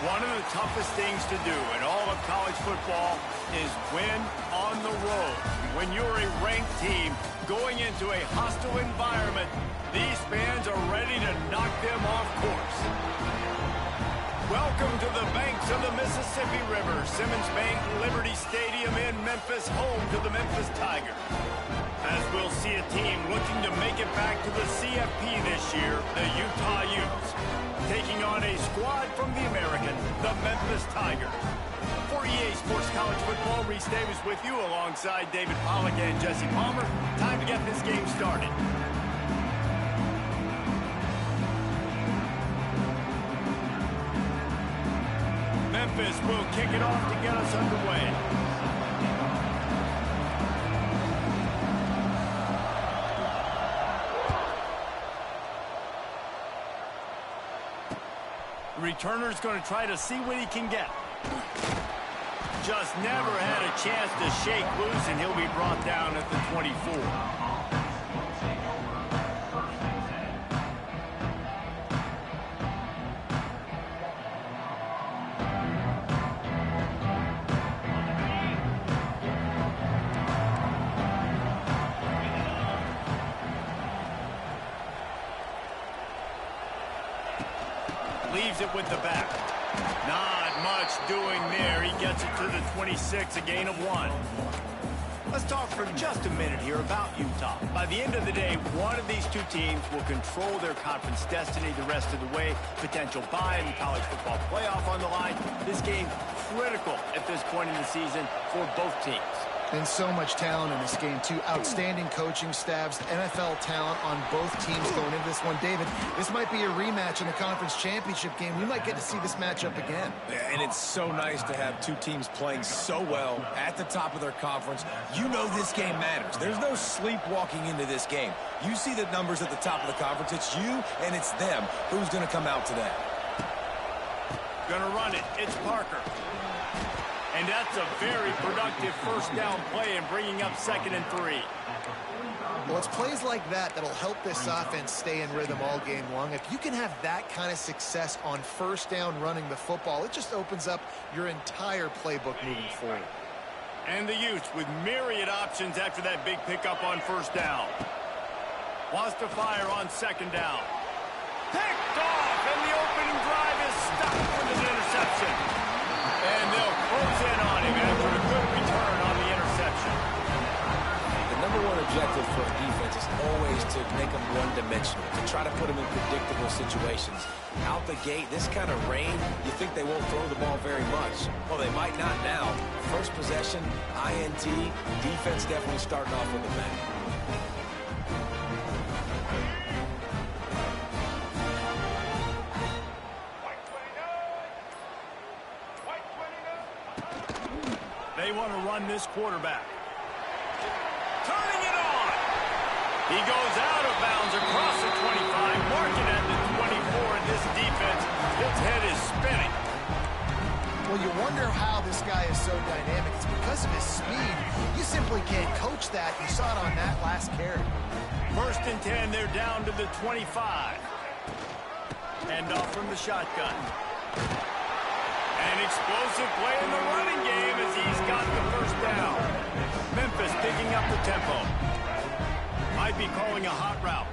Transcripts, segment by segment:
One of the toughest things to do in all of college football is win on the road. When you're a ranked team going into a hostile environment, these fans are ready to knock them off course. Welcome to the banks of the Mississippi River, Simmons Bank Liberty Stadium in Memphis, home to the Memphis Tigers. As we'll see a team looking to make it back to the CFP this year, the Utah Utes, taking on a squad from the American, the Memphis Tigers. For EA Sports College Football, Reese Davis with you alongside David Pollack and Jesse Palmer. Time to get this game started. Memphis will kick it off to get us underway. The returner's going to try to see what he can get. Just never had a chance to shake loose, and he'll be brought down at the 24. Leaves it with the back. Not much doing there. He gets it to the 26, a gain of 1. Let's talk for just a minute here about Utah. By the end of the day, one of these two teams will control their conference destiny the rest of the way. Potential bye in the college football playoff on the line. This game critical at this point in the season for both teams. And so much talent in this game, too. Outstanding coaching staffs, NFL talent on both teams going into this one. David, this might be a rematch in the conference championship game. We might get to see this matchup again. And it's so nice to have two teams playing so well at the top of their conference. You know this game matters. There's no sleepwalking into this game. You see the numbers at the top of the conference. It's you and it's them. Who's going to come out today? Gonna run it. It's Parker. And that's a very productive first down play and bringing up 2nd and 3. Well, it's plays like that that'll help this offense stay in rhythm all game long. If you can have that kind of success on first down running the football, it just opens up your entire playbook moving forward. And the Utes with myriad options after that big pickup on first down. Wants to fire on 2nd down. Picked off, and the opening drive is stopped with an interception. And they'll close in on him after a good return on the interception. The #1 objective for a defense is always to make them one-dimensional, to try to put them in predictable situations. Out the gate, this kind of rain, you think they won't throw the ball very much. Well, they might not now. First possession, INT, defense definitely starting off with a bang. They want to run this quarterback. Turning it on. He goes out of bounds across the 25, marking at the 24, and this defense, its head is spinning. Well, you wonder how this guy is so dynamic. It's because of his speed. You simply can't coach that. You saw it on that last carry. 1st and 10, they're down to the 25. Hand off from the shotgun. An explosive play in the running game as he's got the first down. Memphis picking up the tempo. Might be calling a hot route.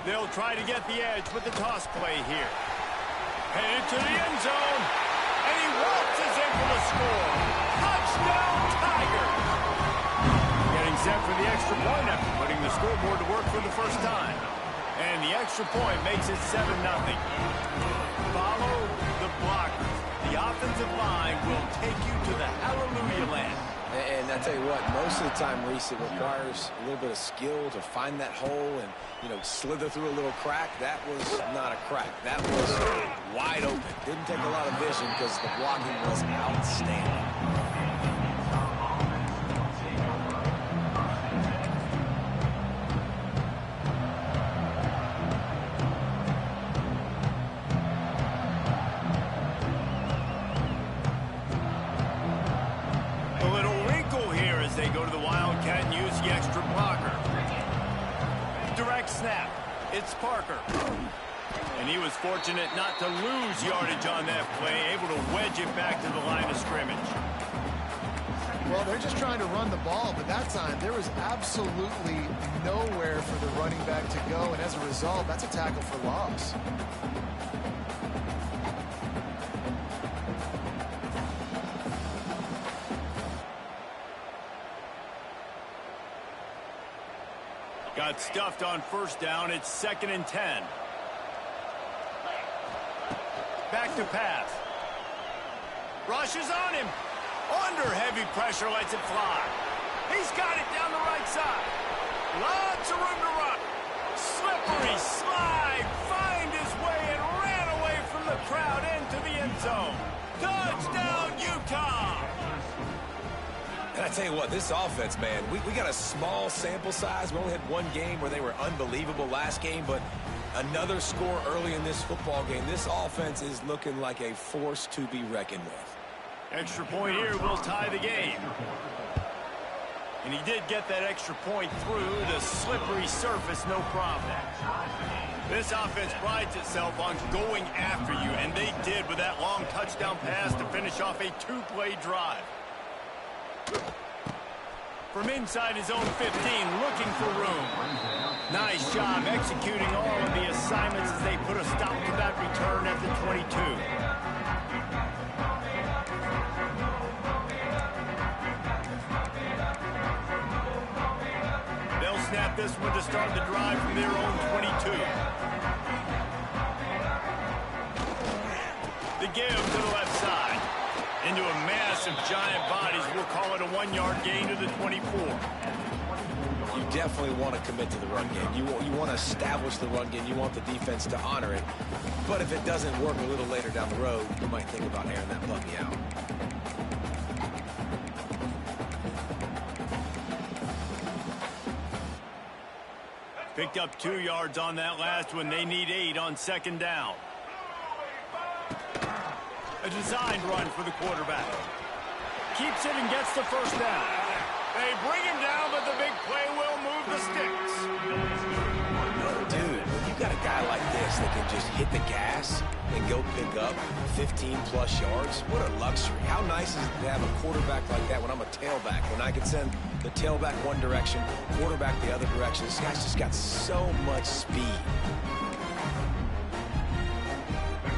They'll try to get the edge with the toss play here. Headed to the end zone. And he waltzes in for the score. Touchdown, Tigers! Getting set for the extra point after putting the scoreboard to work for the first time. And the extra point makes it 7-0. Follow the blockers. The offensive line will take you to the hallelujah land. And I tell you what, most of the time, Reese, it requires a little bit of skill to find that hole and, you know, slither through a little crack. That was not a crack. That was wide open. Didn't take a lot of vision because the blocking was outstanding. They go to the Wildcat and use the extra blocker. It's Parker. And he was fortunate not to lose yardage on that play, able to wedge it back to the line of scrimmage. Well, they're just trying to run the ball, but that time there was absolutely nowhere for the running back to go, and as a result, that's a tackle for loss. Got stuffed on first down. It's 2nd and 10. Back to pass. Rushes on him. Under heavy pressure, lets it fly. He's got it down the right side. Lots of room to run. Slippery slide. Find his way and ran away from the crowd into the end zone. Touchdown, Utah! And I tell you what, this offense, man, we got a small sample size. We only had one game where they were unbelievable last game, but another score early in this football game. This offense is looking like a force to be reckoned with. Extra point here will tie the game. And he did get that extra point through the slippery surface, no problem. This offense prides itself on going after you, and they did with that long touchdown pass to finish off a two-play drive. From inside his own 15, looking for room. Nice job executing all of the assignments as they put a stop to that return at the 22. They'll snap this one to start the drive from their own 22. The give to the left side. Into a mass of giant bodies. We'll call it a 1-yard gain to the 24. You definitely want to commit to the run game. You want to establish the run game. You want the defense to honor it. But if it doesn't work a little later down the road, you might think about airing that puppy out. Picked up 2 yards on that last one. They need 8 on 2nd down. A designed run for the quarterback. Keeps it and gets the first down. They bring him down, but the big play will move the sticks. Dude, when you got a guy like this that can just hit the gas and go pick up 15-plus yards, what a luxury. How nice is it to have a quarterback like that when I'm a tailback, when I can send the tailback one direction, quarterback the other direction. This guy's just got so much speed.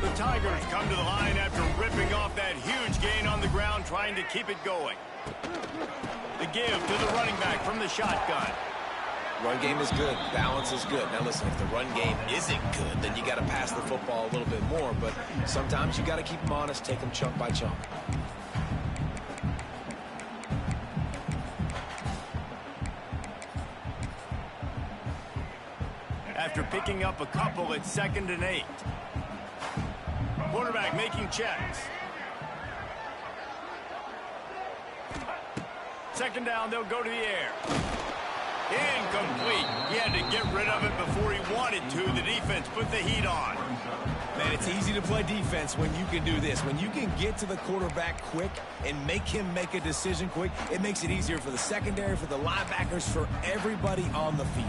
The Tigers come to the line after ripping off that huge gain on the ground, trying to keep it going. The give to the running back from the shotgun. Run game is good. Balance is good. Now, listen, if the run game isn't good, then you got to pass the football a little bit more. But sometimes you got to keep them honest, take them chunk by chunk. After picking up a couple, it's 2nd and 8. Quarterback making checks. 2nd down, they'll go to the air. Incomplete. He had to get rid of it before he wanted to. The defense put the heat on. Man, it's easy to play defense when you can do this. When you can get to the quarterback quick and make him make a decision quick, it makes it easier for the secondary, for the linebackers, for everybody on the field.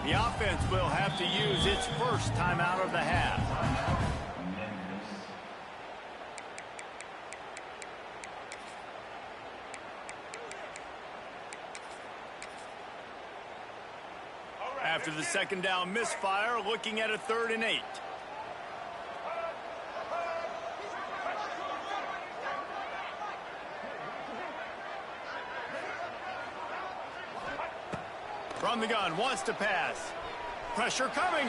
The offense will have to use its first timeout of the half. After the 2nd down misfire, looking at a 3rd and 8. From the gun, wants to pass. Pressure coming.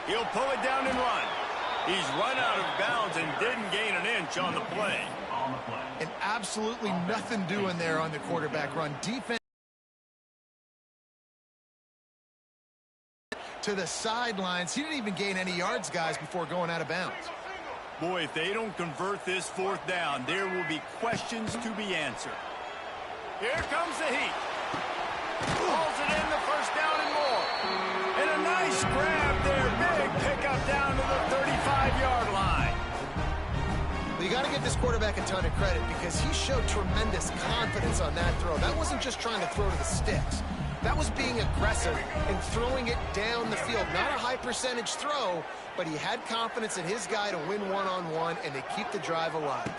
He'll pull it down and run. He's run out of bounds and didn't gain an inch on the play. And absolutely nothing doing there on the quarterback run. Defense to the sidelines. He didn't even gain any yards, guys, before going out of bounds. Boy, if they don't convert this 4th down, there will be questions to be answered. Here comes the heat. Pulls it in, the first down and more. And a nice grab there. Big pickup down to the 35-yard Well, you got to give this quarterback a ton of credit because he showed tremendous confidence on that throw. That wasn't just trying to throw to the sticks. That was being aggressive and throwing it down the field. Not a high percentage throw, but he had confidence in his guy to win one-on-one, and they keep the drive alive.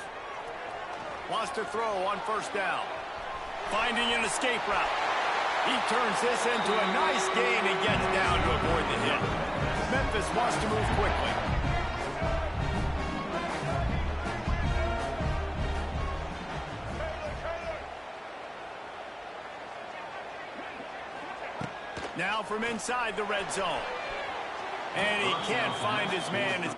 Wants to throw on first down. Finding an escape route. He turns this into a nice gain and gets down to avoid the hit. Memphis wants to move quickly. Now from inside the red zone. And he can't find his man.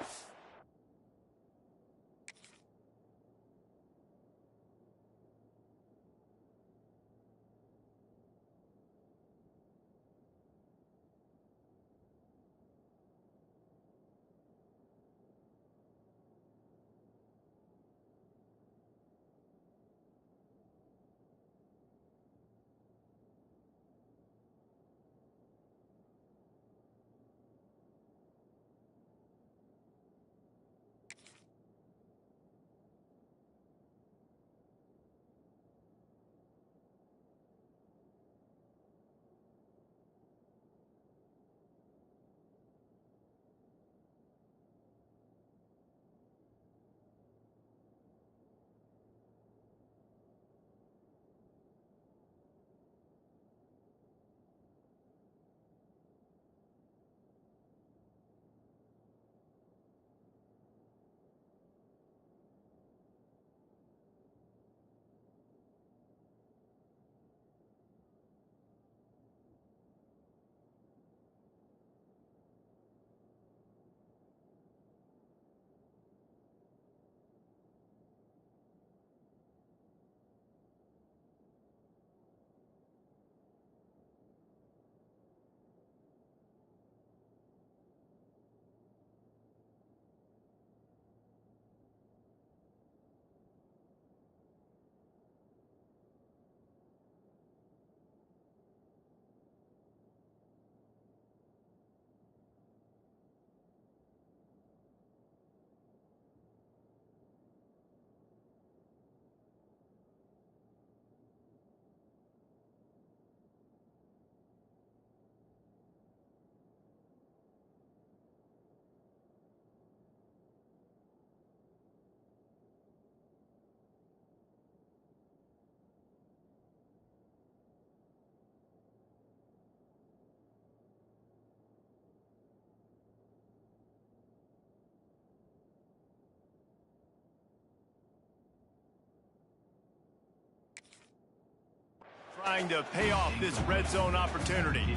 Trying to pay off this red zone opportunity.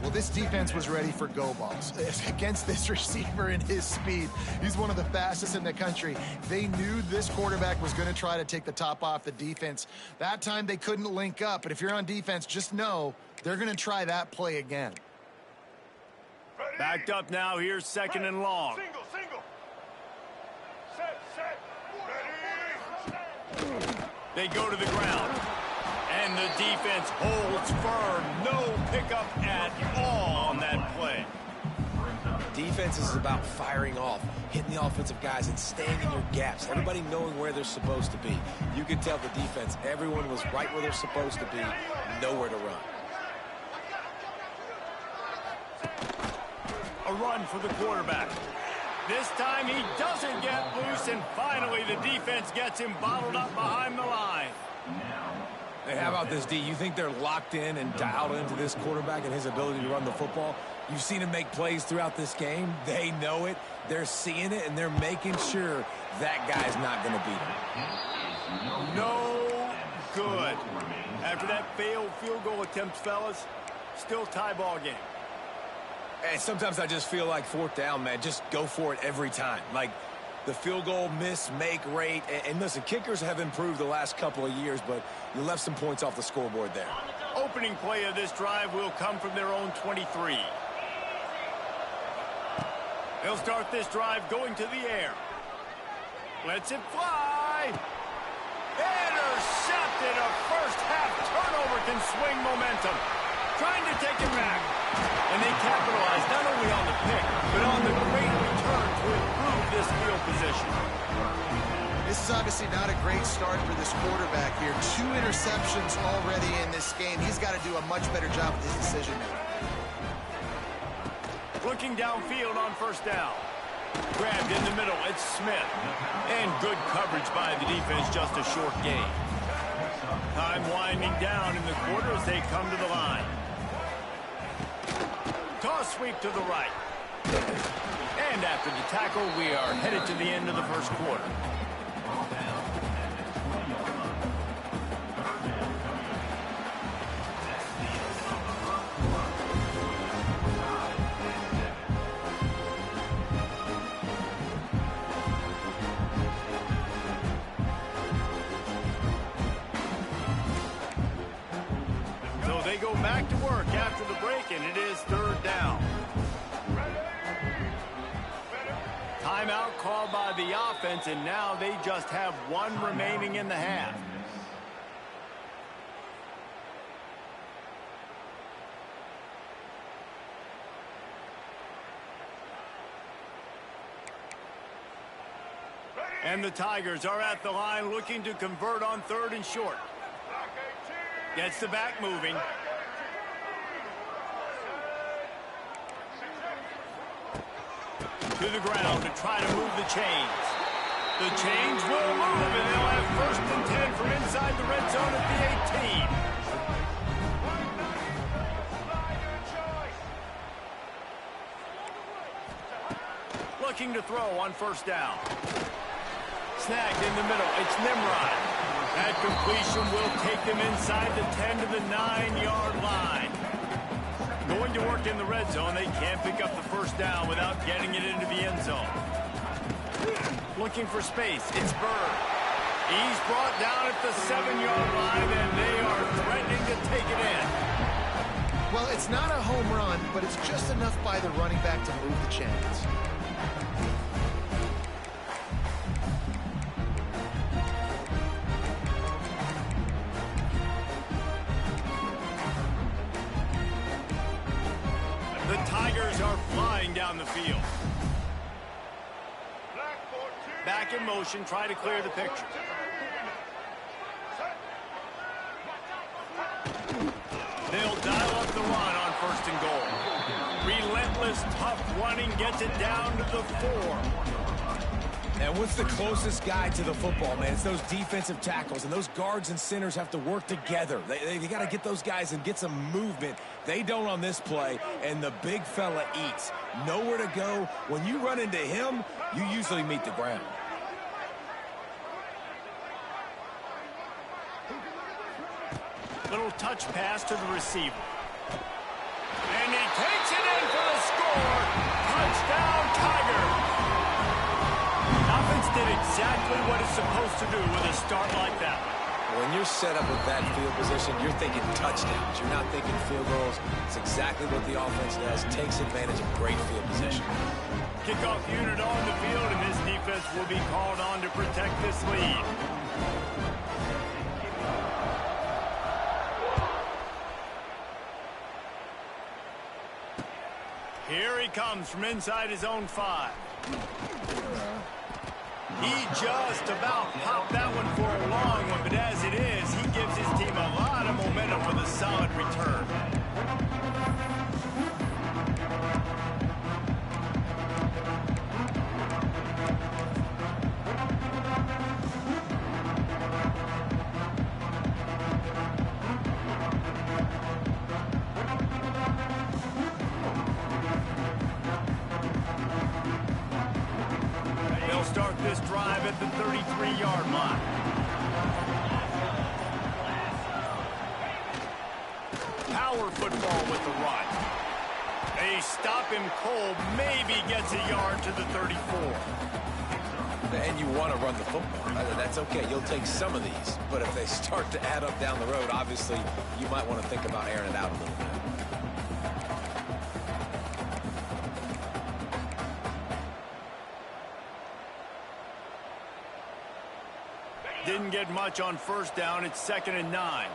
Well, this defense was ready for go balls against this receiver and his speed. He's one of the fastest in the country. They knew this quarterback was going to try to take the top off the defense. That time they couldn't link up, but if you're on defense, just know they're going to try that play again. Backed up now. Here's second and long. Single. Set. Ready. They go to the ground. And the defense holds firm. No pickup at all on that play. Defense is about firing off, hitting the offensive guys, and staying in your gaps. Everybody knowing where they're supposed to be. You can tell the defense, everyone was right where they're supposed to be, nowhere to run. A run for the quarterback. This time he doesn't get loose, and finally the defense gets him bottled up behind the line. Hey, how about this, D? You think they're locked in and dialed into this quarterback and his ability to run the football? You've seen him make plays throughout this game. They know it. They're seeing it, and they're making sure that guy's not going to beat him. No good. After that failed field goal attempt, fellas, still tie ball game. Hey, sometimes I just feel like fourth down, man. Just go for it every time. Like, the field goal miss-make rate. And listen, kickers have improved the last couple of years, but you left some points off the scoreboard there. Opening play of this drive will come from their own 23. They'll start this drive going to the air. Lets it fly. Intercepted. A first-half turnover can swing momentum. Trying to take it back. And they capitalize not only on the pick, but on the great return to improve this field position. This is obviously not a great start for this quarterback here. 2 interceptions already in this game. He's got to do a much better job with his decision making. Looking downfield on first down. Grabbed in the middle, it's Smith. And good coverage by the defense, just a short gain. Time winding down in the quarter as they come to the line. Toss sweep to the right. And after the tackle, we are headed to the end of the first quarter. They go back to work after the break, and it is third down. Timeout called by the offense, and now they just have 1 remaining in the half. And the Tigers are at the line looking to convert on 3rd and short. Gets the back moving. To the ground to try to move the chains. The chains will move, and they'll have 1st and 10 from inside the red zone at the 18. Looking to throw on first down. Snagged in the middle. It's Nimrod. That completion will take them inside the 10 to the 9-yard line. Going to work in the red zone. They can't pick up the first down without getting it into the end zone. Looking for space. It's Bird. He's brought down at the 7-yard line, and they are threatening to take it in. Well, it's not a home run, but it's just enough by the running back to move the chains. The Tigers are flying down the field. Back in motion, try to clear the picture. They'll dial up the run on 1st and goal. Relentless, tough running gets it down to the 4. And what's the closest guy to the football, man? It's those defensive tackles, and those guards and centers have to work together. They got to get those guys and get some movement. They don't on this play, and the big fella eats. Nowhere to go. When you run into him, you usually meet the ground. Little touch pass to the receiver. And he takes it in for the score. Touchdown, Tiger. Offense did exactly what it's supposed to do with a start like that. When you're set up with that field position, you're thinking touchdowns. You're not thinking field goals. It's exactly what the offense does. Takes advantage of great field position. Kickoff unit on the field, and this defense will be called on to protect this lead. Here he comes from inside his own 5. He just about popped that one for a long one, but as it is, he gives his team a lot of momentum with a solid return. Start this drive at the 33-yard line. Power football with the run. They stop him cold, maybe gets a yard to the 34. And you want to run the football. That's okay. You'll take some of these. But if they start to add up down the road, obviously, you might want to think about airing it out a little bit. Didn't get much on first down. It's 2nd and 9.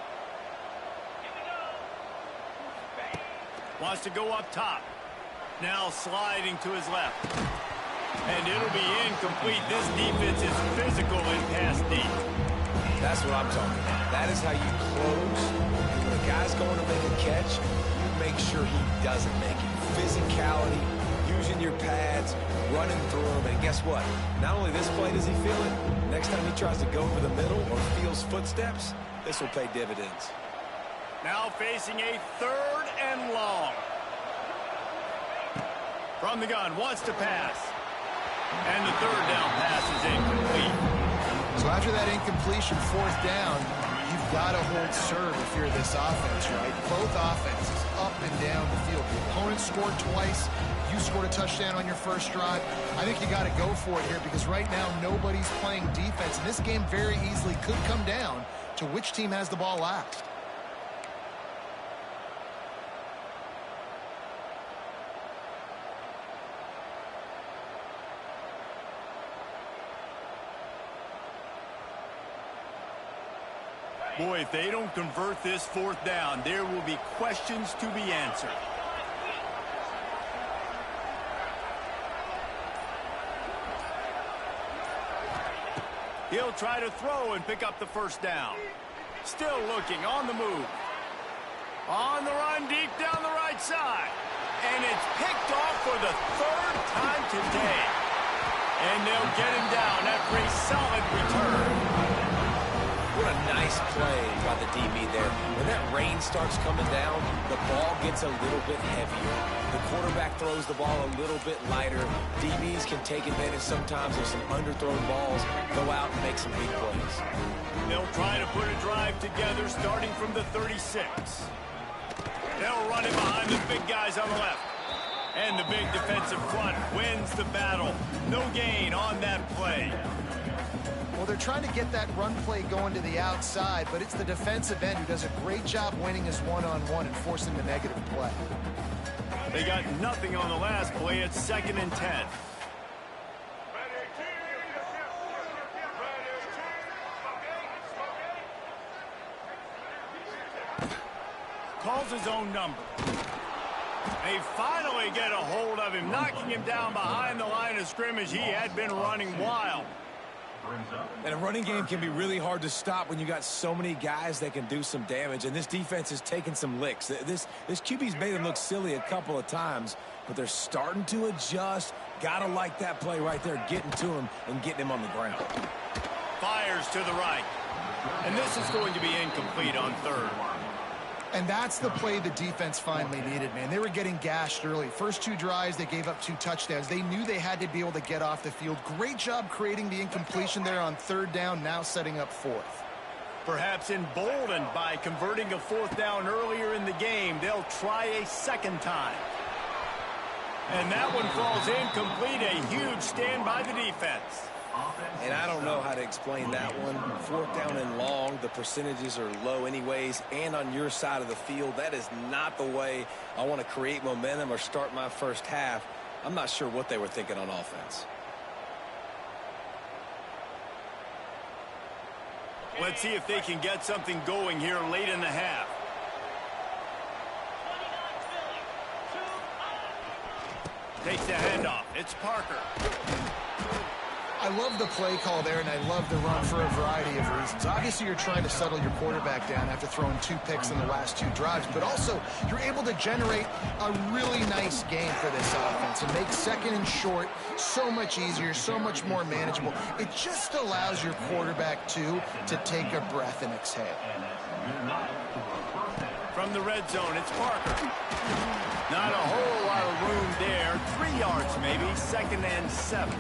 Wants to go up top. Now sliding to his left. And it'll be incomplete. This defense is physical in pass deep. That's what I'm talking about. That is how you close. And when a guy's going to make a catch, you make sure he doesn't make it. Physicality, using your pads, running through them. And guess what? Not only this play does he feel it, next time he tries to go over the middle or feels footsteps, this will pay dividends. Now facing a 3rd and long. From the gun, wants to pass. And the 3rd down pass is incomplete. So after that incompletion, 4th down, you've got to hold serve if you're this offense, right? Both offenses up and down the field. The opponent scored twice. You scored a touchdown on your first drive. I think you got to go for it here because right now nobody's playing defense. And this game very easily could come down to which team has the ball last. Boy, if they don't convert this 4th down, there will be questions to be answered. He'll try to throw and pick up the 1st down. Still looking on the move. On the run deep down the right side. And it's picked off for the 3rd time today. And they'll get him down after a solid return. What a nice play by the DB there. When that rain starts coming down, the ball gets a little bit heavier. The quarterback throws the ball a little bit lighter. DBs can take advantage sometimes of some underthrown balls, go out and make some big plays. They'll try to put a drive together starting from the 36. They'll run it behind the big guys on the left. And the big defensive front wins the battle. No gain on that play. Well, they're trying to get that run play going to the outside, but it's the defensive end who does a great job winning his one-on-one and forcing the negative play. They got nothing on the last play. It's 2nd and 10. Calls his own number. They finally get a hold of him, knocking him down behind the line of scrimmage. He had been running wild. And a running game can be really hard to stop when you got so many guys that can do some damage. And this defense is taking some licks. This QB's made them look silly a couple of times, but they're starting to adjust. Gotta like that play right there, getting to him and getting him on the ground. Fires to the right. And this is going to be incomplete on 3rd. And that's the play the defense finally needed, man. They were getting gashed early. First 2 drives, they gave up 2 touchdowns. They knew they had to be able to get off the field. Great job creating the incompletion there on 3rd down, now setting up 4th. Perhaps emboldened by converting a 4th down earlier in the game, they'll try a 2nd time. And that one falls incomplete. A huge stand by the defense. And I don't know how to explain that one. 4th down and long, the percentages are low anyways, and on your side of the field, that is not the way I want to create momentum or start my first half. I'm not sure what they were thinking on offense. Let's see if they can get something going here late in the half. Takes the handoff. It's Parker. I love the play call there, and I love the run for a variety of reasons. Obviously, you're trying to settle your quarterback down after throwing 2 picks in the last 2 drives, but also you're able to generate a really nice game for this offense and make 2nd and short so much easier, so much more manageable. It just allows your quarterback, too, to take a breath and exhale. From the red zone, it's Parker. Not a whole lot of room there. 3 yards maybe, 2nd and 7.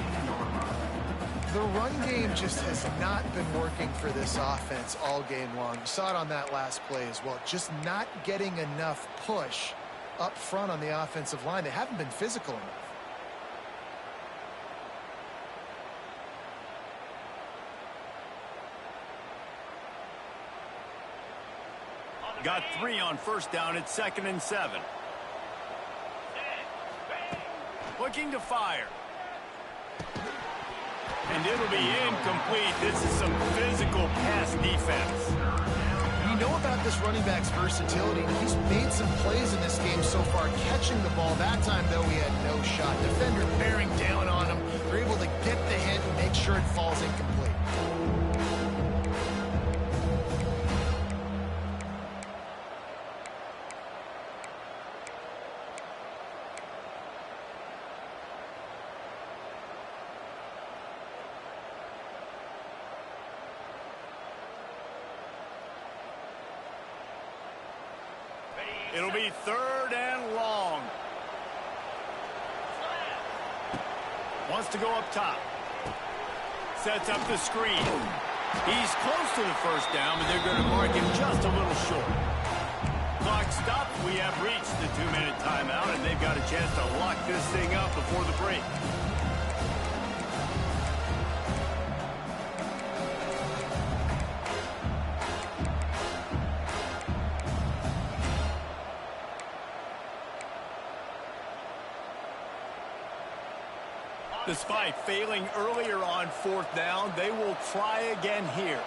The run game just has not been working for this offense all game long. You saw it on that last play as well. Just not getting enough push up front on the offensive line. They haven't been physical enough. Got 3 on 1st down. It's 2nd and 7. Looking to fire. And it'll be incomplete. This is some physical pass defense. You know about this running back's versatility. He's made some plays in this game so far, catching the ball. That time, though, he had no shot. Defender bearing down on him. They're able to get the hit and make sure it falls incomplete. It'll be 3rd and long. Wants to go up top. Sets up the screen. He's close to the first down, but they're going to mark him just a little short. Clock stopped. We have reached the 2-minute timeout, and they've got a chance to lock this thing up before the break. Despite failing earlier on 4th down, they will try again here.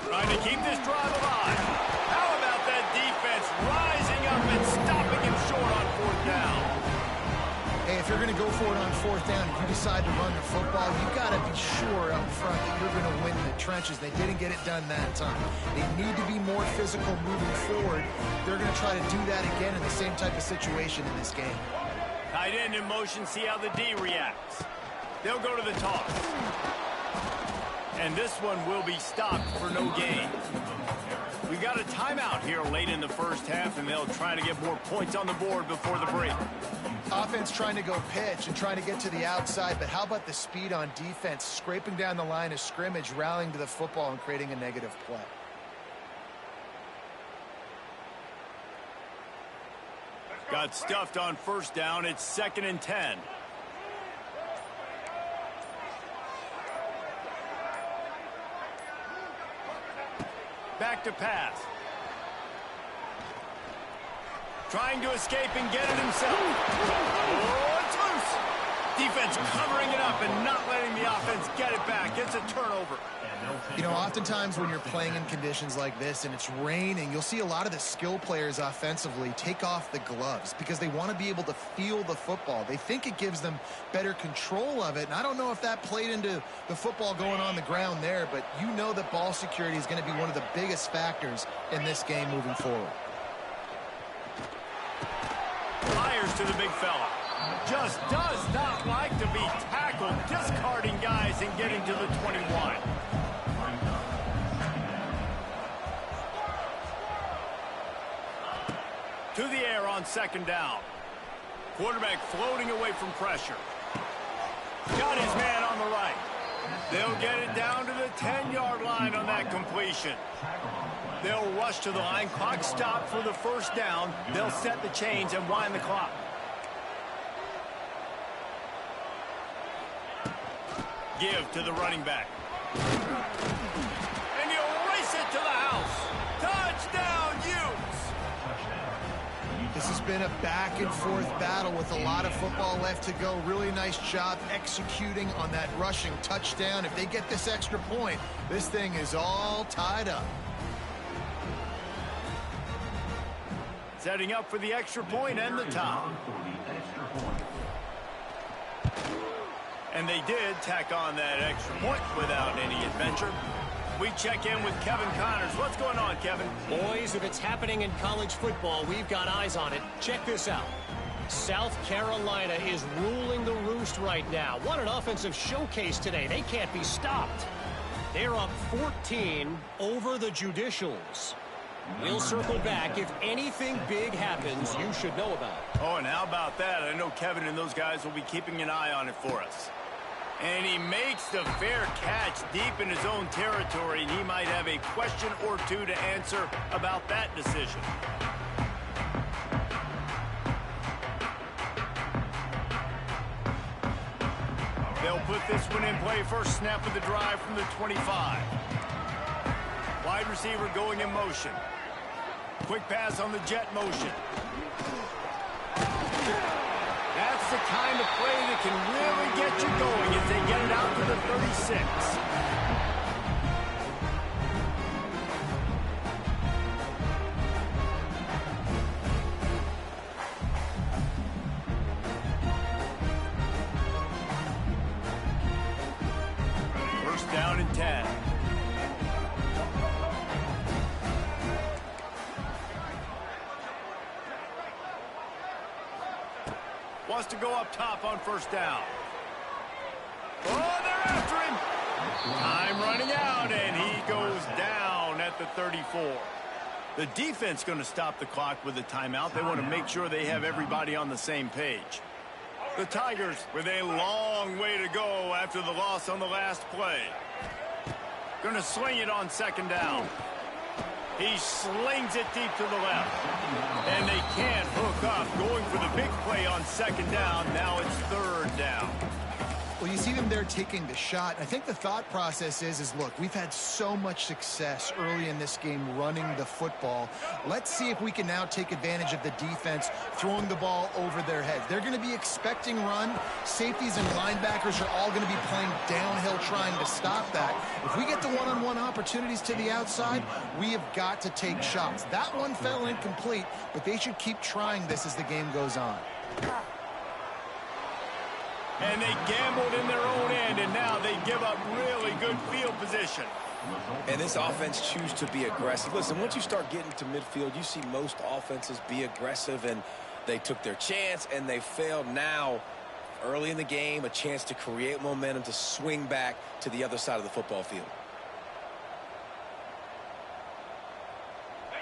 Trying to keep this drive alive. How about that defense rising up and stopping him short on 4th down? Hey, if you're going to go for it on 4th down, if you decide to run the football, you've got to be sure up front that you're going to win in the trenches. They didn't get it done that time. They need to be more physical moving forward. They're going to try to do that again in the same type of situation in this game. Tight end in motion, see how the D reacts. They'll go to the toss. And this one will be stopped for no gain. We got a timeout here late in the first half, and they'll try to get more points on the board before the break. Offense trying to go pitch and trying to get to the outside, but how about the speed on defense, scraping down the line of scrimmage, rallying to the football and creating a negative play. Got stuffed on 1st down. It's 2nd and 10. Back to pass. Trying to escape and get it himself. Oh, it's loose. Defense covering it up and not letting the offense get it back. It's a turnover. You know, oftentimes when you're playing in conditions like this and it's raining, you'll see a lot of the skill players offensively take off the gloves because they want to be able to feel the football. They think it gives them better control of it, and I don't know if that played into the football going on the ground there, but you know that ball security is going to be one of the biggest factors in this game moving forward. Fires to the big fella. Just does not like to be tackled, discarding guys and getting to the 21. To the air on 2nd down. Quarterback floating away from pressure. Got his man on the right. They'll get it down to the 10-yard line on that completion. They'll rush to the line. Clock stopped for the 1st down. They'll set the chains and wind the clock. Give to the running back. And he'll race it to the house. Touchdown, Utes! This has been a back-and-forth battle with a lot of football left to go. Really nice job executing on that rushing touchdown. If they get this extra point, this thing is all tied up. Setting up for the extra point and the tie. And they did tack on that extra point without any adventure. We check in with Kevin Connors. What's going on, Kevin? Boys, if it's happening in college football, we've got eyes on it. Check this out. South Carolina is ruling the roost right now. What an offensive showcase today. They can't be stopped. They're up 14 over the Judicials. We'll circle back. If anything big happens, you should know about it. Oh, and how about that? I know Kevin and those guys will be keeping an eye on it for us. And he makes the fair catch deep in his own territory, and he might have a question or two to answer about that decision. They'll put this one in play. First snap of the drive from the 25. Wide receiver going in motion. Quick pass on the jet motion. That's That's the kind of play that can really get you going as they get it out to the 36. First down and 10. Wants to go up top on first down. Oh, they're after him. Time running out, and he goes down at the 34. The defense going to stop the clock with a timeout. They want to make sure they have everybody on the same page. The Tigers with a long way to go after the loss on the last play. Going to swing it on second down. He slings it deep to the left. And they can't hook up. Going for the big play on second down. Now it's third down. Well, you see them there taking the shot. I think the thought process is look, we've had so much success early in this game running the football. Let's see if we can now take advantage of the defense throwing the ball over their heads. They're going to be expecting run. Safeties and linebackers are all going to be playing downhill trying to stop that. If we get the one-on-one opportunities to the outside, we have got to take shots. That one fell incomplete, but they should keep trying this as the game goes on. And they gambled in their own end, and now they give up really good field position. And this offense chooses to be aggressive. Listen, once you start getting to midfield, you see most offenses be aggressive, and they took their chance, and they failed. Now, early in the game, a chance to create momentum to swing back to the other side of the football field.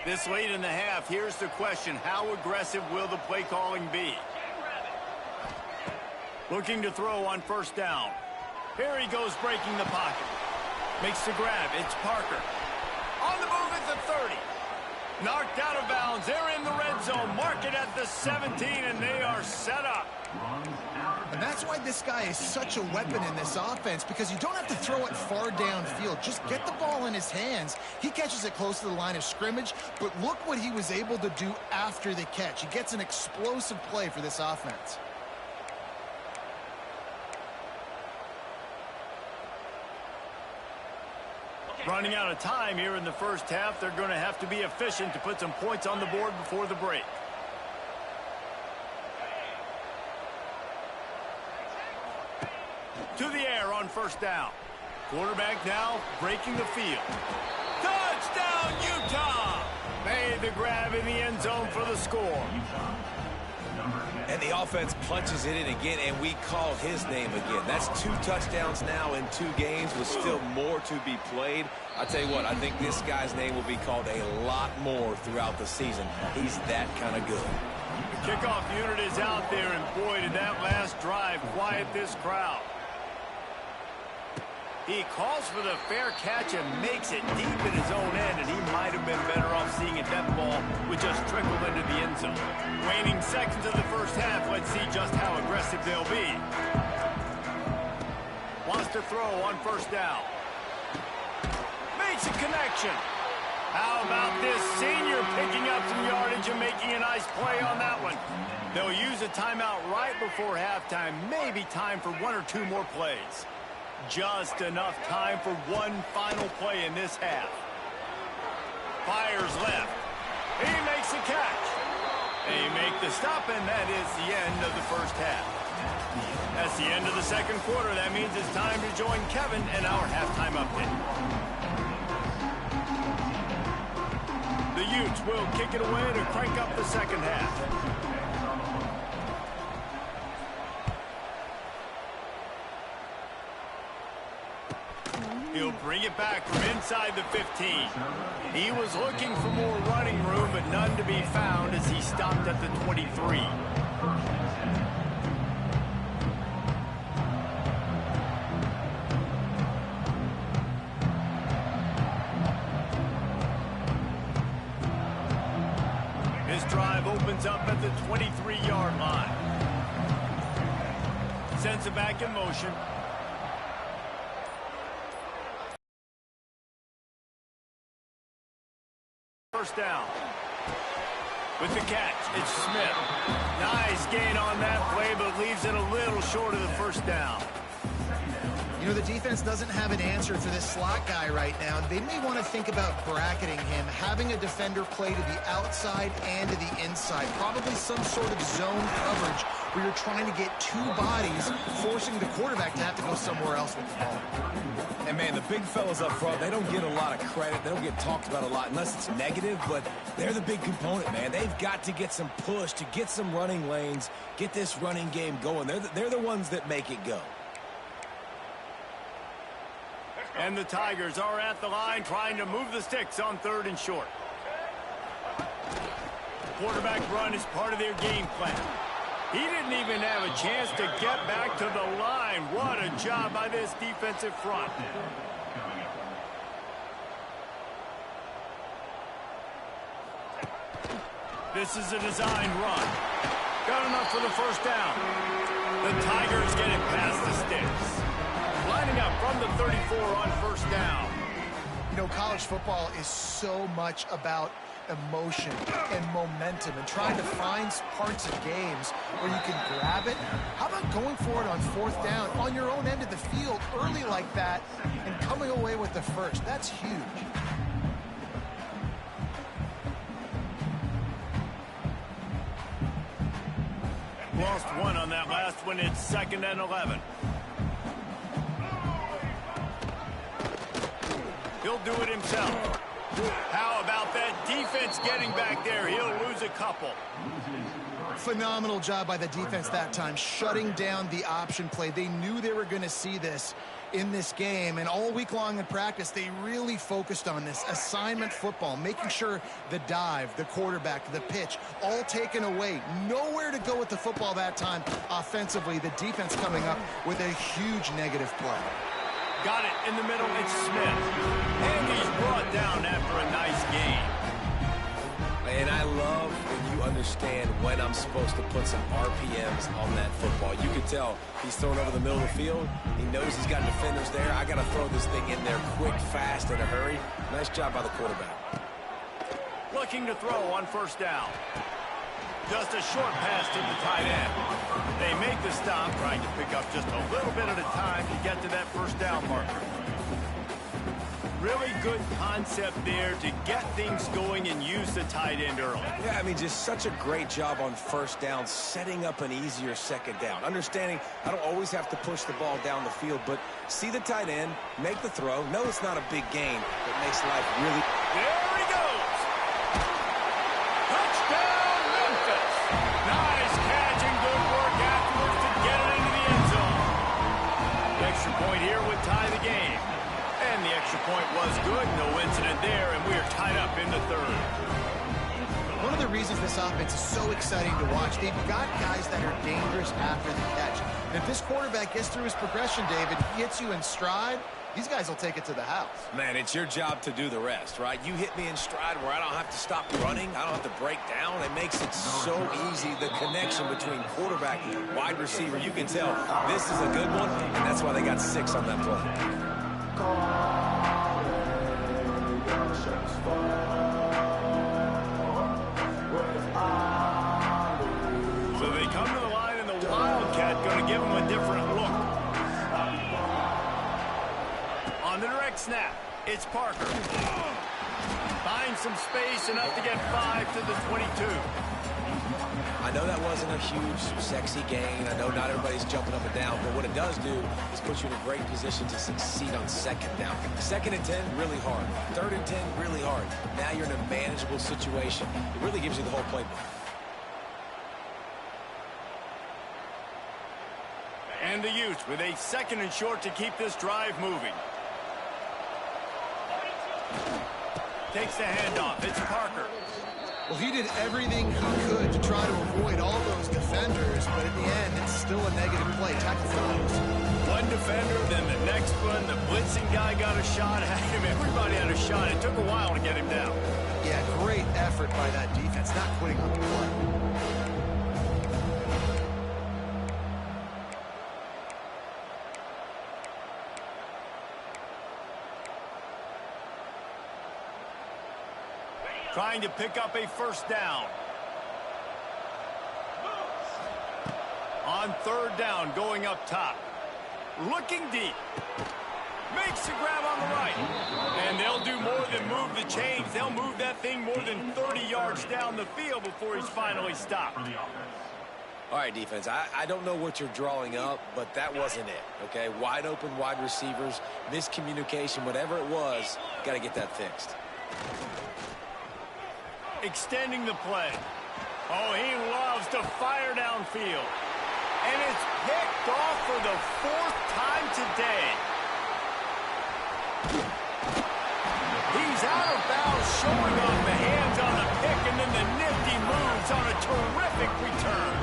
This late in the half, here's the question. How aggressive will the play calling be? Looking to throw on first down. Here he goes breaking the pocket. Makes the grab. It's Parker. On the move at the 30. Knocked out of bounds. They're in the red zone. Mark it at the 17, and they are set up. And that's why this guy is such a weapon in this offense, because you don't have to throw it far downfield. Just get the ball in his hands. He catches it close to the line of scrimmage, but look what he was able to do after the catch. He gets an explosive play for this offense. Running out of time here in the first half. They're going to have to be efficient to put some points on the board before the break. To the air on first down. Quarterback now breaking the field. Touchdown, Utah! Made the grab in the end zone for the score. And the offense punches it in again, and we call his name again. That's 2 touchdowns now in 2 games with still more to be played. I tell you what, I think this guy's name will be called a lot more throughout the season. He's that kind of good. The kickoff unit is out there, and boy, did that last drive quiet this crowd. He calls for the fair catch and makes it deep in his own end, and he might have been better off seeing a death ball which just trickled into the end zone. Waning seconds of the first half, let's see just how aggressive they'll be. Wants to throw on first down. Makes a connection. How about this senior picking up some yardage and making a nice play on that one? They'll use a timeout right before halftime, maybe time for 1 or 2 more plays. Just enough time for one final play in this half. Fires left. He makes the catch. They make the stop, and that is the end of the first half. That's the end of the second quarter. That means it's time to join Kevin in our halftime update. The Utes will kick it away to crank up the second half. He'll bring it back from inside the 15. He was looking for more running room, but none to be found as he stopped at the 23. His drive opens up at the 23-yard line. Sends it back in motion. First down. With the catch, it's Smith. Nice gain on that play, but leaves it a little short of the first down. You know, the defense doesn't have an answer for this slot guy right now. They may want to think about bracketing him, having a defender play to the outside and to the inside. Probably some sort of zone coverage where you're trying to get two bodies, forcing the quarterback to have to go somewhere else with the ball. And, man, the big fellas up front, they don't get a lot of credit. They don't get talked about a lot unless it's negative, but they're the big component, man. They've got to get some push to get some running lanes, get this running game going. They're the ones that make it go. And the Tigers are at the line trying to move the sticks on 3rd and short. Quarterback run is part of their game plan. He didn't even have a chance to get back to the line. What a job by this defensive front. This is a designed run. Got enough for the first down. The Tigers get it past the sticks. Lining up from the 34 on first down. You know, college football is so much about emotion and momentum and trying to find parts of games where you can grab it. How about going for it on 4th down on your own end of the field early like that and coming away with the first? That's huge. Lost one on that last one. It's 2nd and 11. He'll do it himself. How about that defense getting back there? He'll lose a couple. Phenomenal job by the defense that time, shutting down the option play. They knew they were going to see this in this game, and all week long in practice, they really focused on this assignment football, making sure the dive, the quarterback, the pitch, all taken away. Nowhere to go with the football that time offensively. The defense coming up with a huge negative play. Got it in the middle, it's Smith. And he's brought down after a nice gain. And I love when you understand when I'm supposed to put some RPMs on that football. You can tell he's throwing over the middle of the field. He knows he's got defenders there. I got to throw this thing in there quick, fast, in a hurry. Nice job by the quarterback. Looking to throw on first down. Just a short pass to the tight end. They make the stop, trying to pick up just a little bit at a time to get to that first down marker. Really good concept there to get things going and use the tight end early. Yeah, I mean, just such a great job on first down, setting up an easier second down. Understanding I don't always have to push the ball down the field, but see the tight end, make the throw. No, it's not a big gain, but makes life really... There he goes! Touchdown, Memphis! Nice catch and good work afterwards to get it into the end zone. The extra point here would tie the game. And the extra point was good. No incident there, and we are tied up in the 3rd. One of the reasons this offense is so exciting to watch, they've got guys that are dangerous after the catch. And if this quarterback gets through his progression, David, he hits you in stride, these guys will take it to the house. Man, it's your job to do the rest, right? You hit me in stride where I don't have to stop running. I don't have to break down. It makes it so easy, the connection between quarterback and wide receiver. You can tell this is a good one, and that's why they got 6 on that play. So they come to the line, and the Wildcat going to give them a different look. On the direct snap, it's Parker. Finds some space, enough to get 5 to the 22. I know that wasn't a huge, sexy gain. I know not everybody's jumping up and down, but what it does do is put you in a great position to succeed on second down. 2nd and 10, really hard. 3rd and 10, really hard. Now you're in a manageable situation. It really gives you the whole playbook. And the use with a 2nd and short to keep this drive moving. Takes the handoff. It's Parker. Well, he did everything he could to try to avoid all those defenders, but at the end, it's still a negative play. Tackle for loss. One defender, then the next one. The blitzing guy got a shot at him. Everybody had a shot. It took a while to get him down. Yeah, great effort by that defense, not quitting on the play. Trying to pick up a first down. On third down, going up top. Looking deep. Makes the grab on the right. And they'll do more than move the chains. They'll move that thing more than 30 yards down the field before he's finally stopped. All right, defense, I don't know what you're drawing up, but that wasn't it, okay? Wide open wide receivers, miscommunication, whatever it was, got to get that fixed. Extending the play. Oh, he loves to fire downfield. And it's picked off for the 4th time today. He's out of bounds, showing off the hands on the pick, and then the nifty moves on a terrific return.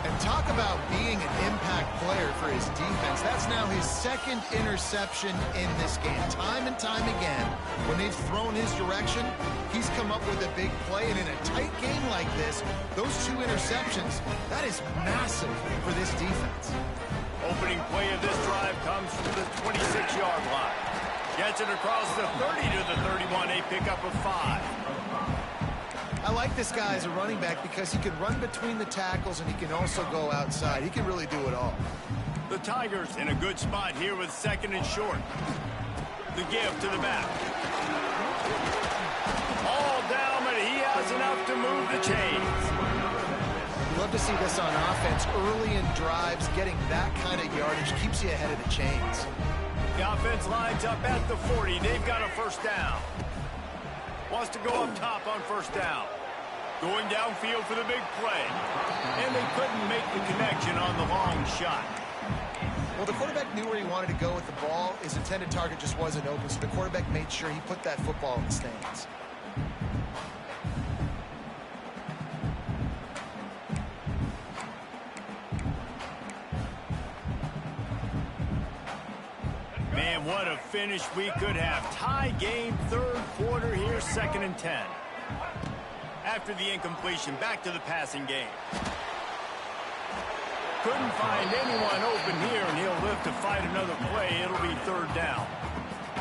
And talk about being an impact player for his defense. That's now his 2nd interception in this game. Time and time again, when they've thrown his direction, he's come up with a big play. And in a tight game like this, those 2 interceptions, that is massive for this defense. Opening play of this drive comes from the 26-yard line. Gets it across the 30 to the 31, a pickup of 5. I like this guy as a running back because he can run between the tackles and he can also go outside. He can really do it all. The Tigers in a good spot here with 2nd and short. The give to the back. All down, but he has enough to move the chains. Love to see this on offense. Early in drives, getting that kind of yardage keeps you ahead of the chains. The offense lines up at the 40. They've got a first down. Wants to go up top on first down. Going downfield for the big play. And they couldn't make the connection on the long shot. Well, the quarterback knew where he wanted to go with the ball. His intended target just wasn't open, so the quarterback made sure he put that football in the stands. Man, what a finish we could have. Tie game, 3rd quarter here, 2nd and 10. After the incompletion, back to the passing game. Couldn't find anyone open here, and he'll live to fight another play. It'll be 3rd down.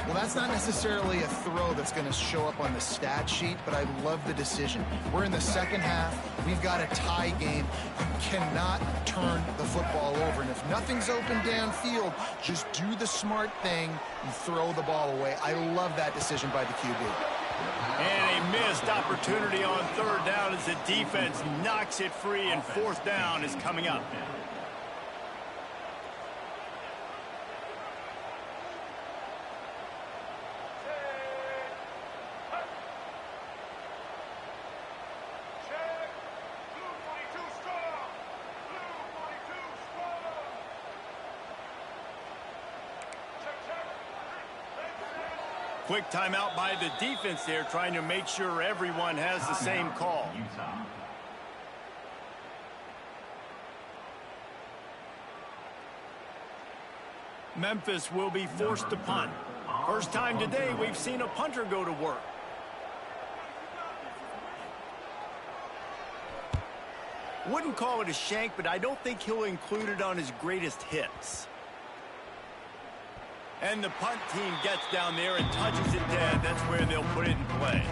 Well, that's not necessarily a throw that's going to show up on the stat sheet, but I love the decision. We're in the 2nd half. We've got a tie game. You cannot turn the football over. And if nothing's open downfield, just do the smart thing and throw the ball away. I love that decision by the QB. And a missed opportunity on 3rd down as the defense knocks it free, and 4th down is coming up. Quick timeout by the defense there, trying to make sure everyone has the same call. Memphis will be forced to punt. First time today we've seen a punter go to work. Wouldn't call it a shank, but I don't think he'll include it on his greatest hits. And the punt team gets down there and touches it dead. That's where they'll put it in play.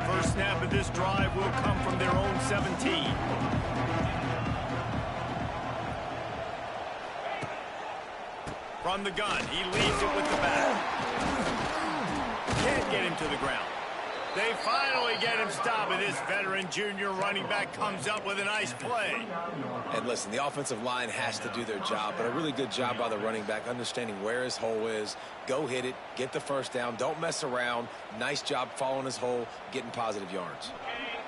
First snap of this drive will come from their own 17. From the gun, he leaves it with the back. Can't get him to the ground. They finally get him stopped, and this veteran junior running back comes up with a nice play. And listen, the offensive line has to do their job, but a really good job by the running back understanding where his hole is. Go hit it, get the first down, don't mess around. Nice job following his hole, getting positive yards.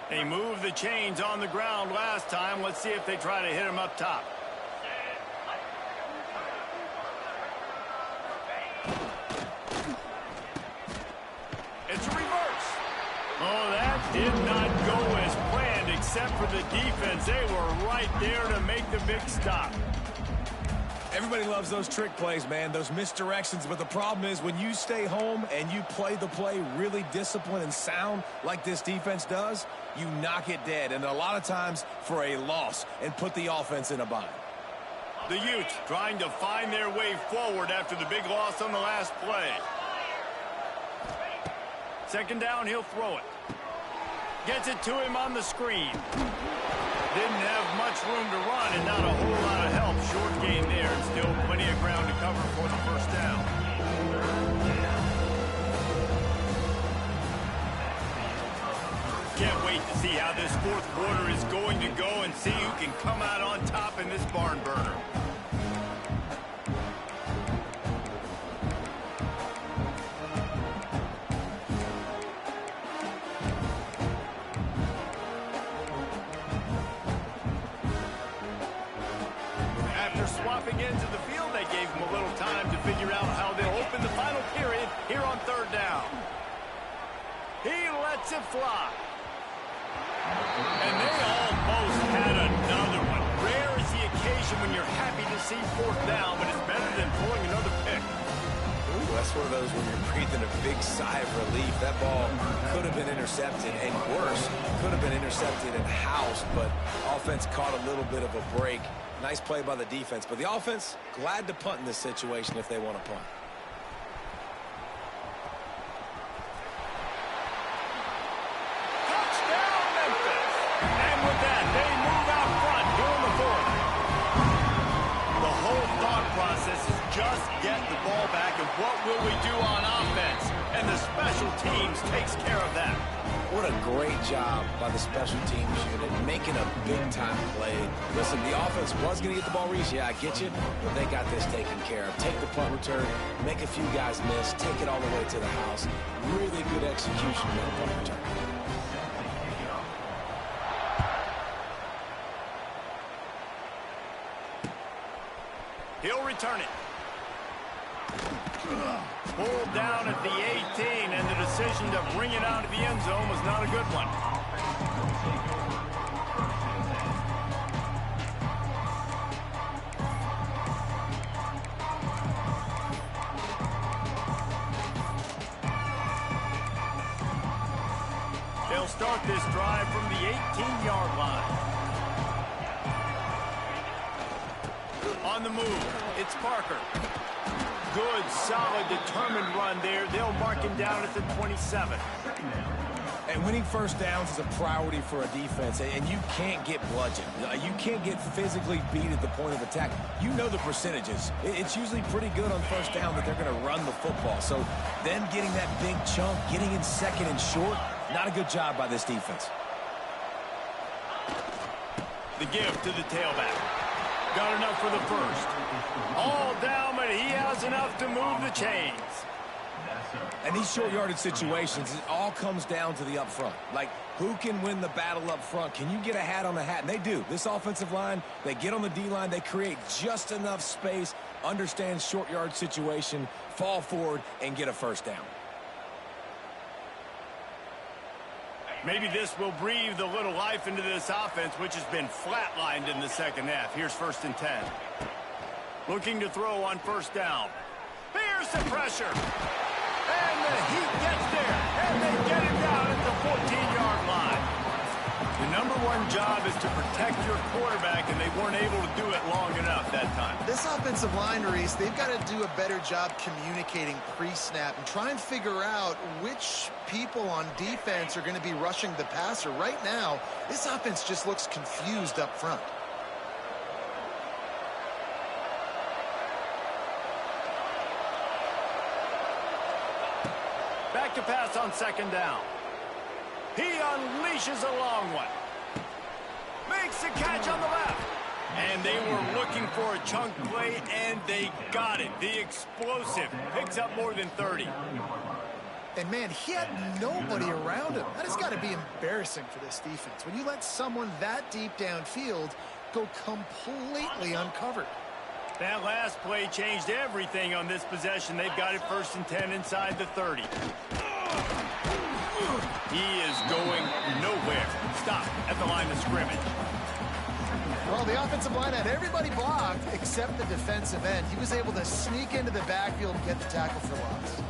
They moved the chains on the ground last time. Let's see if they try to hit him up top. It's a reverse. Oh, that did not go as planned, except for the defense. They were right there to make the big stop. Everybody loves those trick plays, man, those misdirections. But the problem is when you stay home and you play the play really disciplined and sound like this defense does, you knock it dead. And a lot of times for a loss and put the offense in a bind. The Utes trying to find their way forward after the big loss on the last play. Second down, he'll throw it. Gets it to him on the screen. Didn't have much room to run and not a whole lot of help. Short gain there and still plenty of ground to cover for the first down. Can't wait to see how this fourth quarter is going to go and see who can come out on top in this barn burner. Swapping into the field, they gave him a little time to figure out how they'll open the final period here on third down. He lets it fly. And they almost had another one. Rare is the occasion when you're happy to see fourth down, but it's better than pulling another pick. Ooh, that's one of those when you're breathing a big sigh of relief. That ball could have been intercepted, and worse, could have been intercepted and housed, but offense caught a little bit of a break. Nice play by the defense, but the offense, glad to punt in this situation if they want to punt. Touchdown, Memphis! And with that, they move out front here in the fourth. The whole thought process is just get the ball back, and what will we do on offense? And the special teams takes care of that. What a great job by the special teams unit, making a big-time play. Listen, the offense was going to get the ball reached. Yeah, I get you, but they got this taken care of. Take the punt return, make a few guys miss, take it all the way to the house. Really good execution on the punt return. He'll return it. Pulled down at the 18, and the decision to bring it out of the end zone was not a good one. They'll start this drive from the 18-yard line. On the move, it's Parker. Good, solid, determined run there. They'll mark him down at the 27. And winning first downs is a priority for a defense, and you can't get bludgeoned. You can't get physically beat at the point of attack. You know the percentages. It's usually pretty good on first down that they're going to run the football. So then getting that big chunk, getting in second and short, not a good job by this defense. The give to the tailback. Got enough for the first. All down, but he has enough to move the chains. And these short yardage situations, it all comes down to the up front. Like, who can win the battle up front? Can you get a hat on the hat? And they do. This offensive line, they get on the D-line, they create just enough space, understand short yard situation, fall forward, and get a first down. Maybe this will breathe a little life into this offense, which has been flatlined in the second half. Here's 1st and 10. Looking to throw on first down. Here's the pressure. And the Heat gets there. And they get him down at the 14-yard line. The number one job is to protect your quarterback, and they weren't able to do it long enough that time. This offensive line, Reese, they've got to do a better job communicating pre-snap and try and figure out which people on defense are going to be rushing the passer. Right now, this offense just looks confused up front. Back to pass on second down. He unleashes a long one. Makes the catch on the left. And they were looking for a chunk play, and they got it. The explosive picks up more than 30. And, man, he had nobody around him. That has got to be embarrassing for this defense. When you let someone that deep downfield go completely uncovered. That last play changed everything on this possession. They've got it 1st and 10 inside the 30. He is going nowhere. Stop at the line of scrimmage. Well, the offensive line had everybody blocked except the defensive end. He was able to sneak into the backfield and get the tackle for loss.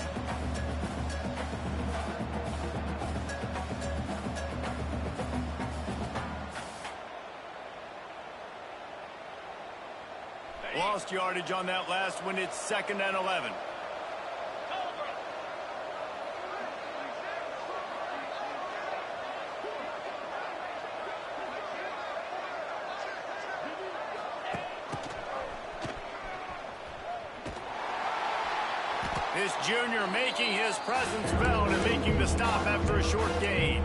Lost yardage on that last one. It's 2nd and 11. This junior making his presence felt and making the stop after a short gain.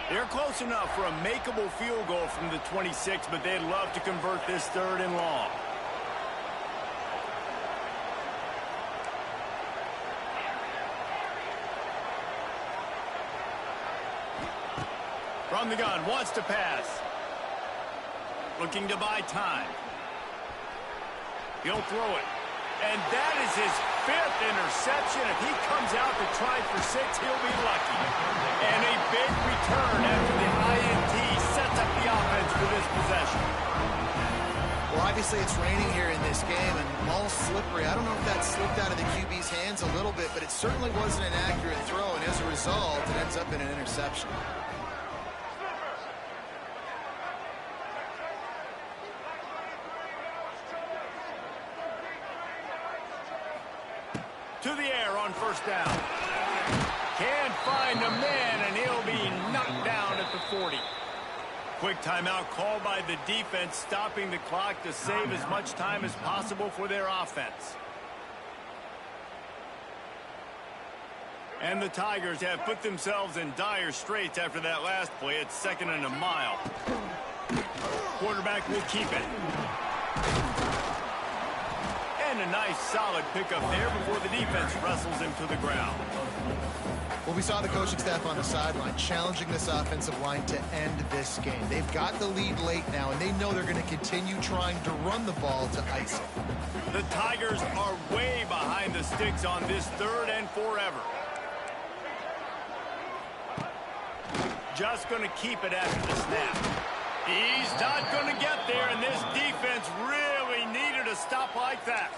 They're close enough for a makeable field goal from the 26, but they'd love to convert this 3rd and long. From the gun, wants to pass. Looking to buy time. He'll throw it. And that is his 5th interception. If he comes out to try for 6, he'll be lucky. And a big return after the INT sets up the offense for this possession. Well, obviously it's raining here in this game, and all slippery. I don't know if that slipped out of the QB's hands a little bit, but it certainly wasn't an accurate throw, and as a result, it ends up in an interception. To the air on 1st down. Can't find a man, and he'll be knocked down at the 40. Quick timeout called by the defense, stopping the clock to save as much time as possible for their offense. And the Tigers have put themselves in dire straits after that last play. It's 2nd and a mile. Quarterback will keep it. And a nice solid pickup there before the defense wrestles him to the ground. Well, we saw the coaching staff on the sideline challenging this offensive line to end this game. They've got the lead late now, and they know they're going to continue trying to run the ball to ice it. The Tigers are way behind the sticks on this 3rd and forever. Just going to keep it after the snap. He's not going to get there, and this defense really needed a stop like that.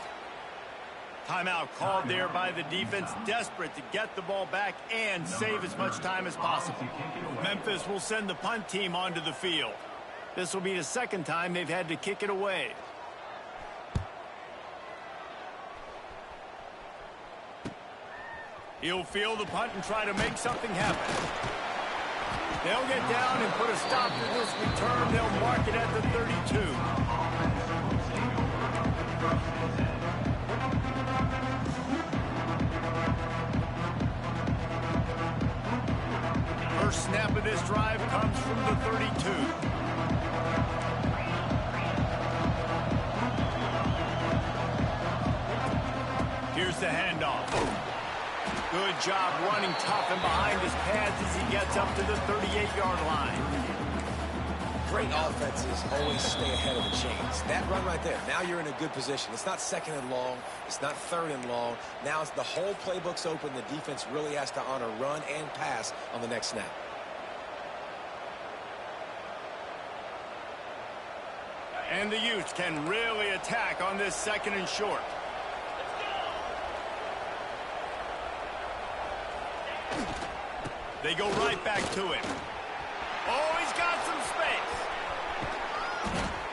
Timeout called there by the defense, desperate to get the ball back and save as much time as possible. Memphis will send the punt team onto the field. This will be the 2nd time they've had to kick it away. He'll field the punt and try to make something happen. They'll get down and put a stop to this return. They'll mark it at the 32. First snap of this drive comes from the 32. Here's the handoff. Good job running tough and behind his pads as he gets up to the 38-yard line. Great offenses always stay ahead of the chains. That run right there, now you're in a good position. It's not 2nd and long. It's not 3rd and long. Now it's the whole playbook's open. The defense really has to honor run and pass on the next snap. And the Utes can really attack on this 2nd and short. They go right back to him. Oh, he's got some space.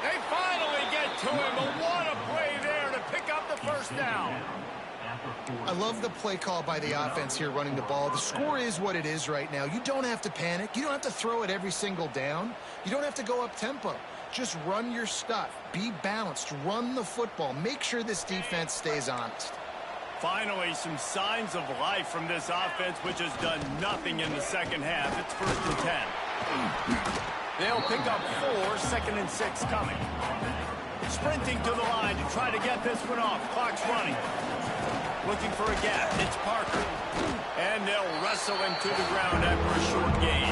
They finally get to him, but what a play there to pick up the 1st down. I love the play call by the offense here running the ball. The score is what it is right now. You don't have to panic. You don't have to throw it every single down. You don't have to go up tempo. Just run your stuff. Be balanced. Run the football. Make sure this defense stays honest. Finally, some signs of life from this offense, which has done nothing in the 2nd half. It's 1st and 10. They'll pick up 4, 2nd and 6 coming. Sprinting to the line to try to get this one off. Clock's running. Looking for a gap. It's Parker. And they'll wrestle him to the ground after a short gain.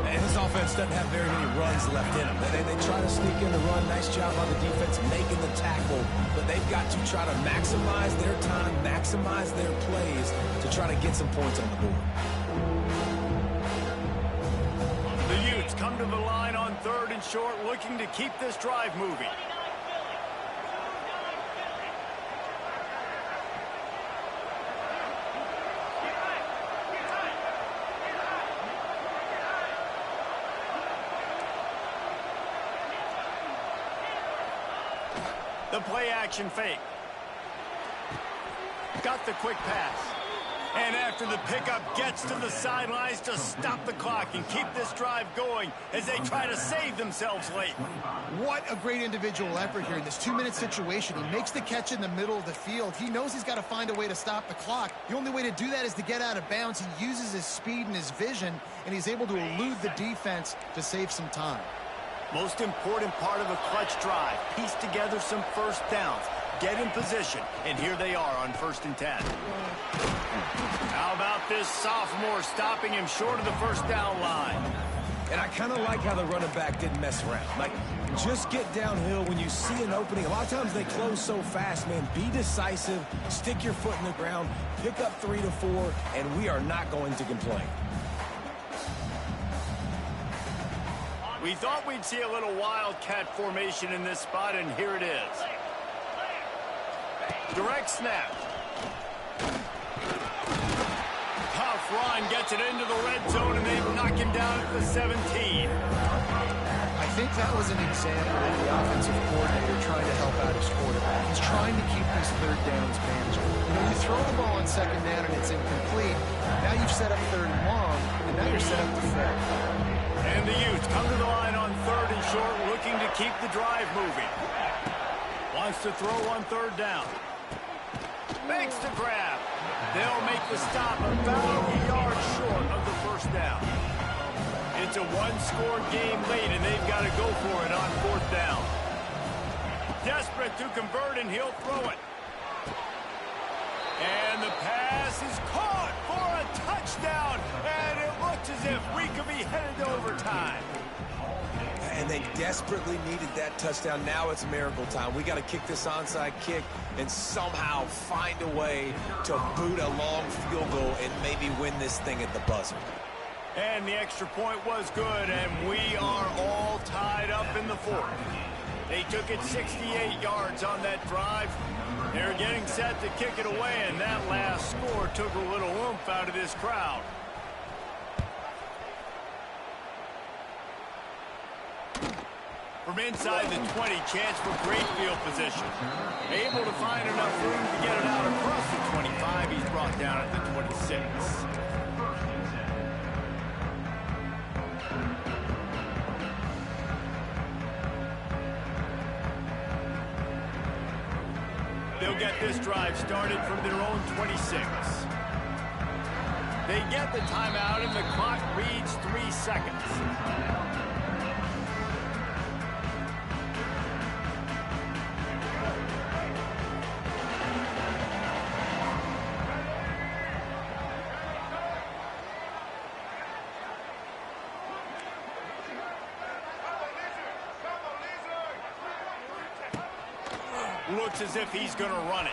And this offense doesn't have very many runs left in them. They try to sneak in the run. Nice job on the defense making the tackle. But they've got to try to maximize their time, maximize their plays to try to get some points on the board. The Utes come to the line on 3rd and short, looking to keep this drive moving. The play action fake. Got the quick pass. And after the pickup, gets to the sidelines to stop the clock and keep this drive going as they try to save themselves late. What a great individual effort here in this 2-minute situation. He makes the catch in the middle of the field. He knows he's got to find a way to stop the clock. The only way to do that is to get out of bounds. He uses his speed and his vision, and he's able to elude the defense to save some time. Most important part of a clutch drive. Piece together some first downs. Get in position. And here they are on 1st and 10. How about this sophomore stopping him short of the first down line? And I kind of like how the running back didn't mess around. Like, just get downhill when you see an opening. A lot of times they close so fast, man. Be decisive. Stick your foot in the ground. Pick up 3 to 4, and we are not going to complain. We thought we'd see a little wildcat formation in this spot, and here it is. Direct snap. Tough run, gets it into the red zone, and they knock him down at the 17. I think that was an example of the offensive coordinator trying to help out his quarterback. He's trying to keep these 3rd downs manageable. You know, you throw the ball on 2nd down and it's incomplete. Now you've set up 3rd and long, and now you're set up to 4th. And the Utes come to the line on 3rd and short, looking to keep the drive moving. Wants to throw on 3rd down. Makes the grab. They'll make the stop about a yard short of the first down. It's a one-score game late, and they've got to go for it on 4th down. Desperate to convert, and he'll throw it. And the pass is caught for a touchdown, and it looks as if we could be headed to overtime. And they desperately needed that touchdown. Now it's miracle time. We got to kick this onside kick and somehow find a way to boot a long field goal and maybe win this thing at the buzzer. And the extra point was good, and we are all tied up in the 4th. They took it 68 yards on that drive. They're getting set to kick it away, and that last score took a little oomph out of this crowd. From inside the 20, chance for great field position. Able to find enough room to get it out across the 25. He's brought down at the 26. They'll get this drive started from their own 26. They get the timeout, and the clock reads 3 seconds. Looks as if he's going to run it.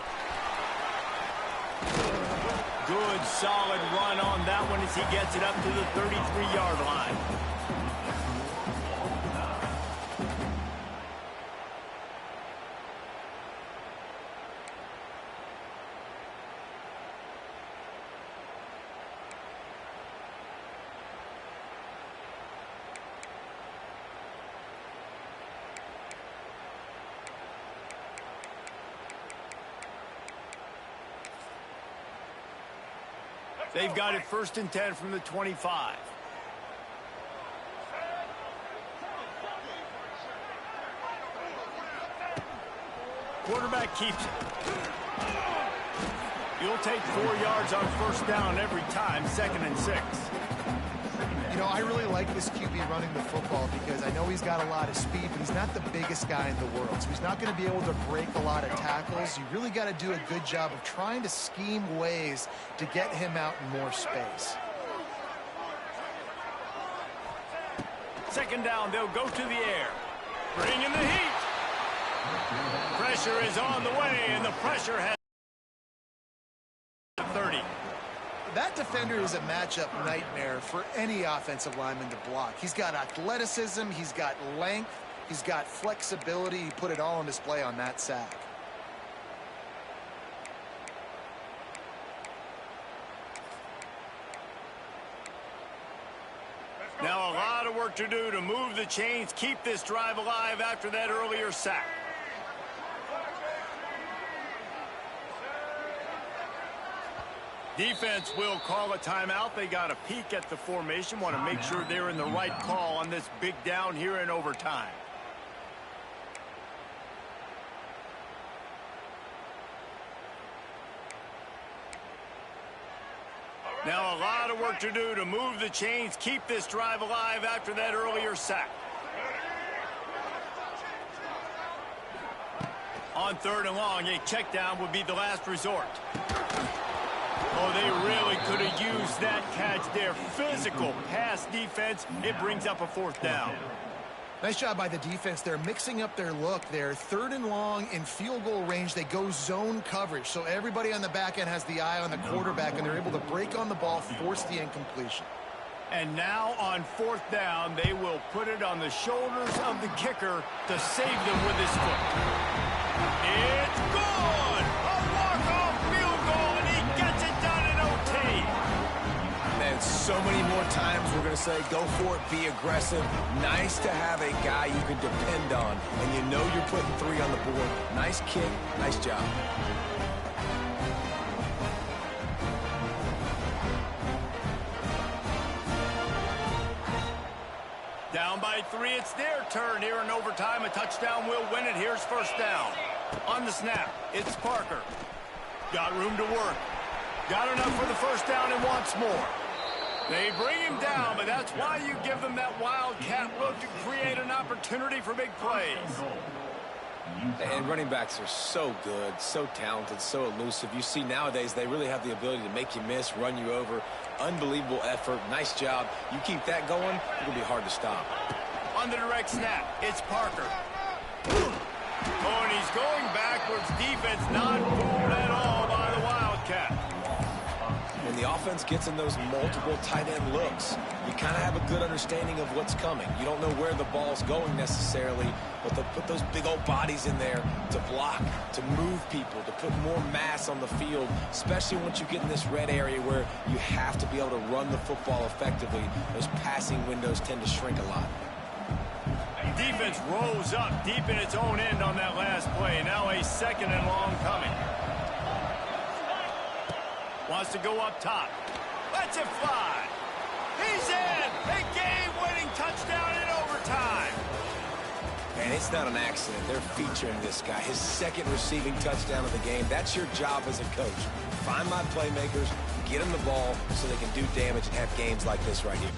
Good, solid run on that one as he gets it up to the 33-yard line. They've got it 1st and 10 from the 25. Quarterback keeps it. You'll take 4 yards on 1st down every time, 2nd and 6. You know, I really like this QB running the football because I know he's got a lot of speed, but he's not the biggest guy in the world. So he's not going to be able to break a lot of tackles. You really got to do a good job of trying to scheme ways to get him out in more space. Second down, they'll go to the air. Bring in the heat. Pressure is on the way, and the pressure has 30. That defender is a matchup nightmare for any offensive lineman to block. He's got athleticism, he's got length, he's got flexibility. He put it all on display on that sack. Now a lot of work to do to move the chains, keep this drive alive after that earlier sack. Defense will call a timeout. They got a peek at the formation, want to make sure they're in the right call on this big down here in overtime. Now a lot of work to do to move the chains, keep this drive alive after that earlier sack. On third and long, a check down would be the last resort. Oh, they really could have used that catch there. Physical pass defense. It brings up a fourth down. Nice job by the defense. They're mixing up their look there. Third and long in field goal range. They go zone coverage. So everybody on the back end has the eye on the quarterback, and they're able to break on the ball, force the incompletion. And now on fourth down, they will put it on the shoulders of the kicker to save them with his foot. It's good! A walk-off field goal, and he gets it done in OT. And so many more times we're going to say, go for it, be aggressive. Nice to have a guy you can depend on, and you know you're putting 3 on the board. Nice kick, nice job. Down by 3, it's their turn here in overtime. A touchdown will win it. Here's first down. On the snap, it's Parker. Got room to work. Got enough for the first down and wants more. They bring him down, but that's why you give them that wildcat look to create an opportunity for big plays. And running backs are so good, so talented, so elusive. You see nowadays they really have the ability to make you miss, run you over. Unbelievable effort. Nice job. You keep that going, it'll be hard to stop. On the direct snap, it's Parker. Oh, and he's going backwards. Defense not fooled at all by the wildcat. When the offense gets in those multiple tight end looks, you kind of have a good understanding of what's coming. You don't know where the ball's going necessarily, but they'll put those big old bodies in there to block, to move people, to put more mass on the field, especially once you get in this red area where you have to be able to run the football effectively. Those passing windows tend to shrink a lot. Defense rolls up deep in its own end on that last play. Now a second and long coming. Wants to go up top. Lets it fly. He's in. A game-winning touchdown in overtime. And it's not an accident. They're featuring this guy. His second receiving touchdown of the game. That's your job as a coach. Find my playmakers, get them the ball so they can do damage and have games like this right here.